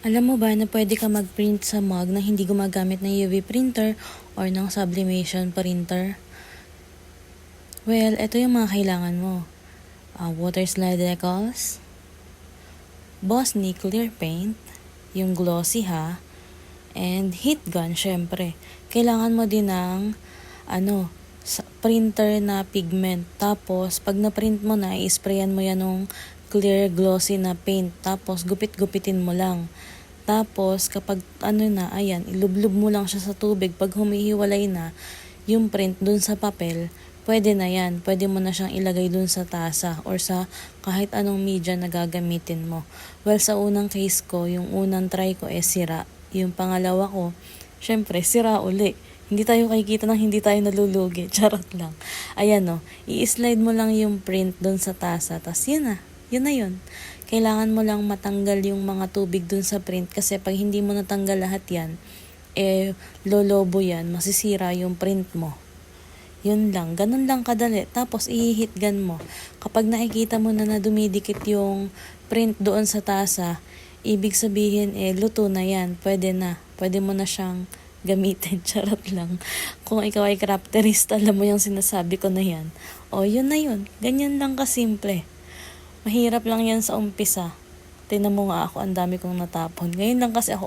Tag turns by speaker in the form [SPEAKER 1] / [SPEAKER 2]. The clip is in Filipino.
[SPEAKER 1] Alam mo ba na pwede ka mag-print sa mug na hindi gumagamit ng UV printer or ng sublimation printer? Well, ito yung mga kailangan mo. Water slide decals, Bossny clear paint, yung glossy ha, and heat gun syempre. Kailangan mo din ng printer na pigment. Tapos, pag na-print mo na, i-sprayan mo yan ng clear glossy na paint. Tapos, gupit-gupitin mo lang. Tapos, kapag ilublub mo lang siya sa tubig. Pag humihiwalay na yung print dun sa papel, pwede na yan. Pwede mo na siyang ilagay dun sa tasa or sa kahit anong media na gagamitin mo. Well, sa unang case ko, yung unang try ko sira. Yung pangalawa ko, syempre, sira uli. Hindi tayo kikita ng hindi tayo nalulugi. Charot lang. Ayan i-slide mo lang yung print dun sa tasa. Tapos yun na. Yun na yun. Kailangan mo lang matanggal yung mga tubig dun sa print kasi pag hindi mo natanggal lahat yan, lolobo yan, masisira yung print mo. Yun lang, ganun lang kadali. Tapos i-heat gun mo. Kapag nakikita mo na dumidikit yung print doon sa tasa, ibig sabihin luto na yan. Pwede na. Pwede mo na siyang gamitin. Charot lang. Kung ikaw ay crafterist, alam mo yung sinasabi ko na yan. Yun na yun. Ganyan lang kasimple. Mahirap lang yan sa umpisa. Tingnan mo nga ako, ang dami kong natapon. Ngayon lang kasi ako